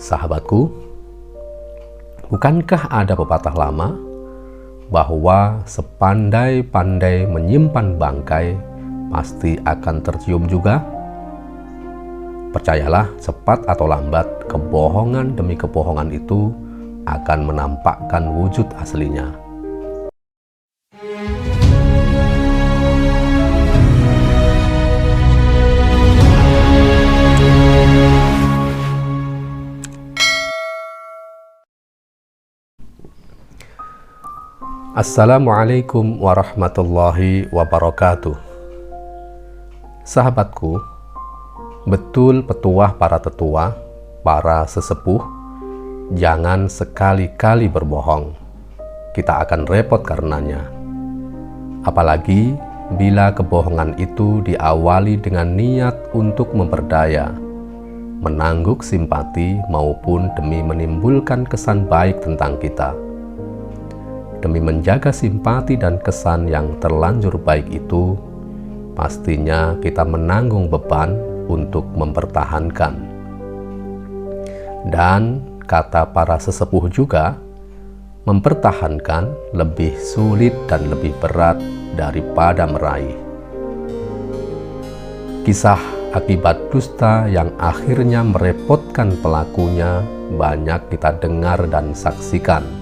Sahabatku, bukankah ada pepatah lama bahwa sepandai-pandai menyimpan bangkai pasti akan tercium juga? Percayalah, cepat atau lambat, kebohongan demi kebohongan itu akan menampakkan wujud aslinya. Assalamualaikum warahmatullahi wabarakatuh. Sahabatku, betul petuah para tetua, para sesepuh, jangan sekali-kali berbohong. Kita akan repot karenanya. Apalagi bila kebohongan itu diawali dengan niat untuk memperdaya, menangguk simpati maupun demi menimbulkan kesan baik tentang kita. Demi menjaga simpati dan kesan yang terlanjur baik itu, pastinya kita menanggung beban untuk mempertahankan. Dan kata para sesepuh juga, mempertahankan lebih sulit dan lebih berat daripada meraih. Kisah akibat dusta yang akhirnya merepotkan pelakunya banyak kita dengar dan saksikan.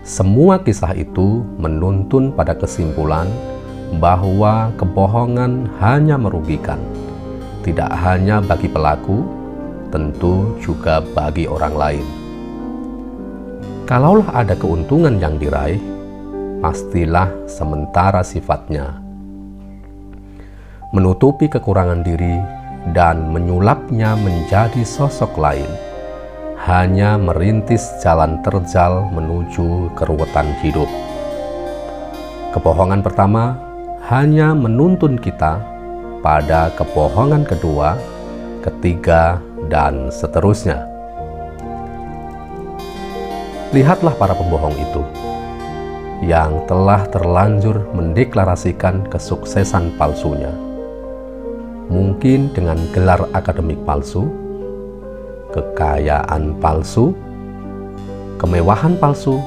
Semua kisah itu menuntun pada kesimpulan bahwa kebohongan hanya merugikan, tidak hanya bagi pelaku, tentu juga bagi orang lain. Kalaulah ada keuntungan yang diraih, pastilah sementara sifatnya. Menutupi kekurangan diri dan menyulapnya menjadi sosok lain, hanya merintis jalan terjal menuju keruwetan hidup. Kebohongan pertama hanya menuntun kita pada kebohongan kedua, ketiga, dan seterusnya. Lihatlah para pembohong itu yang telah terlanjur mendeklarasikan kesuksesan palsunya. Mungkin dengan gelar akademik palsu, kekayaan palsu, kemewahan palsu,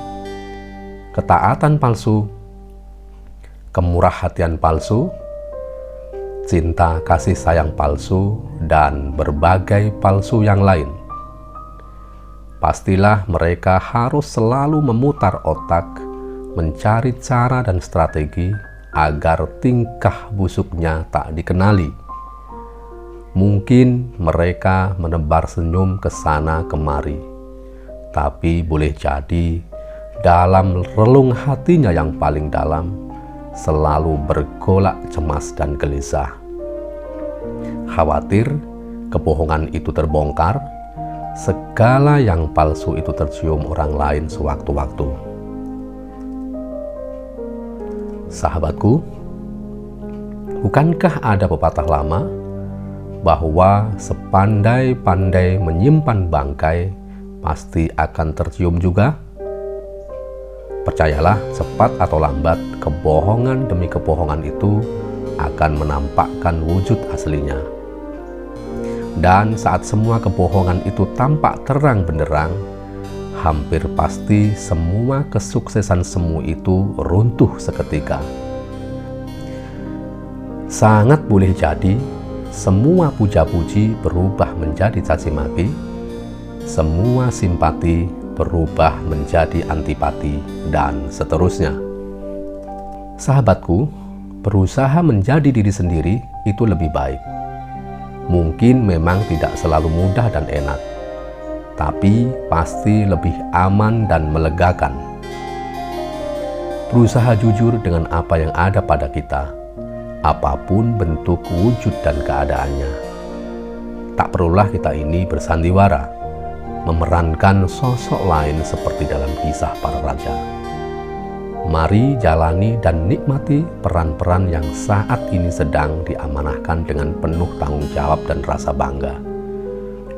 ketaatan palsu, kemurah hatian palsu, cinta kasih sayang palsu, dan berbagai palsu yang lain. Pastilah mereka harus selalu memutar otak, mencari cara dan strategi agar tingkah busuknya tak dikenali. Mungkin mereka menebar senyum ke sana kemari, tapi boleh jadi dalam relung hatinya yang paling dalam selalu bergolak cemas dan gelisah. Khawatir kebohongan itu terbongkar, segala yang palsu itu tercium orang lain sewaktu-waktu. Sahabatku, bukankah ada pepatah lama bahwa sepandai-pandai menyimpan bangkai pasti akan tercium juga? Percayalah, cepat atau lambat, kebohongan demi kebohongan itu akan menampakkan wujud aslinya. Dan saat semua kebohongan itu tampak terang benderang, hampir pasti semua kesuksesan semu itu runtuh seketika. Sangat boleh jadi semua puja-puji berubah menjadi caci maki, semua simpati berubah menjadi antipati, dan seterusnya. Sahabatku, berusaha menjadi diri sendiri itu lebih baik. Mungkin memang tidak selalu mudah dan enak, tapi pasti lebih aman dan melegakan. Berusaha jujur dengan apa yang ada pada kita, apapun bentuk wujud dan keadaannya. Tak perlulah kita ini bersandiwara, memerankan sosok lain seperti dalam kisah para raja. Mari jalani dan nikmati peran-peran yang saat ini sedang diamanahkan dengan penuh tanggung jawab dan rasa bangga,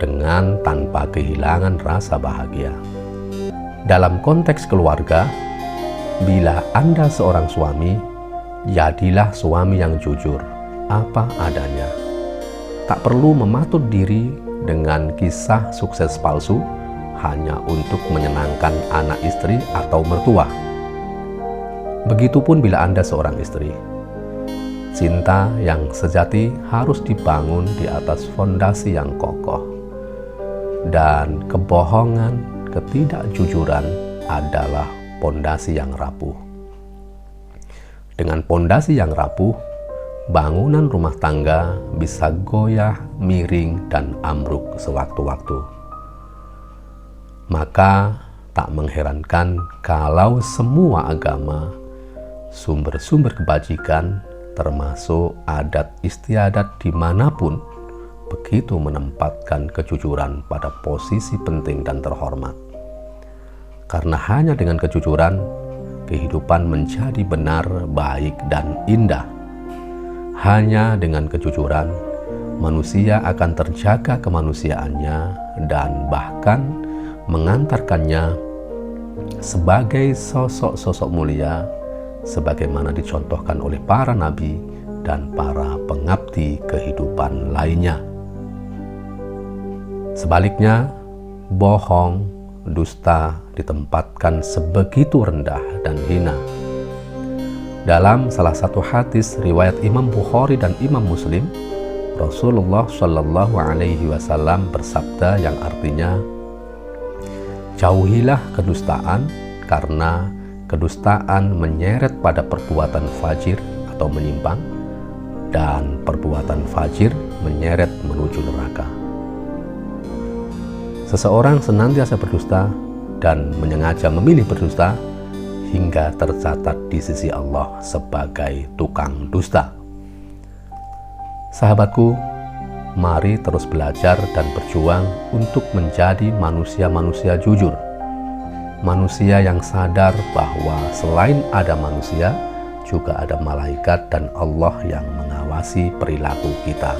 dengan tanpa kehilangan rasa bahagia. Dalam konteks keluarga, bila Anda seorang suami, jadilah suami yang jujur, apa adanya. Tak perlu mematut diri dengan kisah sukses palsu hanya untuk menyenangkan anak istri atau mertua. Begitupun bila Anda seorang istri. Cinta yang sejati harus dibangun di atas fondasi yang kokoh. Dan kebohongan, ketidakjujuran adalah fondasi yang rapuh. Dengan fondasi yang rapuh, bangunan rumah tangga bisa goyah, miring, dan ambruk sewaktu-waktu. Maka tak mengherankan kalau semua agama, sumber-sumber kebajikan, termasuk adat istiadat dimanapun, begitu menempatkan kejujuran pada posisi penting dan terhormat. Karena hanya dengan kejujuran, kehidupan menjadi benar, baik, dan indah. Hanya dengan kejujuran, manusia akan terjaga kemanusiaannya dan bahkan mengantarkannya sebagai sosok-sosok mulia, sebagaimana dicontohkan oleh para nabi dan para pengabdi kehidupan lainnya. Sebaliknya, bohong, dusta ditempatkan sebegitu rendah dan hina. Dalam salah satu hadis riwayat Imam Bukhari dan Imam Muslim, Rasulullah Shallallahu Alaihi Wasallam bersabda yang artinya, jauhilah kedustaan karena kedustaan menyeret pada perbuatan fajir atau menyimpang, dan perbuatan fajir menyeret menuju neraka. Seseorang senantiasa berdusta dan menyengaja memilih berdusta hingga tercatat di sisi Allah sebagai tukang dusta. Sahabatku, mari terus belajar dan berjuang untuk menjadi manusia-manusia jujur. Manusia yang sadar bahwa selain ada manusia, juga ada malaikat dan Allah yang mengawasi perilaku kita.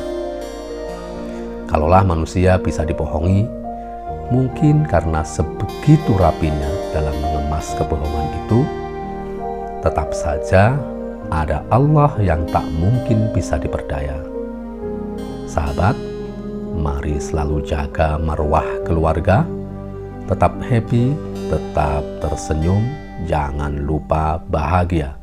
Kalaulah manusia bisa dibohongi, mungkin karena sebegitu rapinya dalam mengemas kebohongan itu, tetap saja ada Allah yang tak mungkin bisa diperdaya. Sahabat, mari selalu jaga marwah keluarga, tetap happy, tetap tersenyum, jangan lupa bahagia.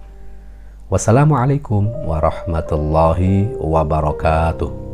Wassalamualaikum warahmatullahi wabarakatuh.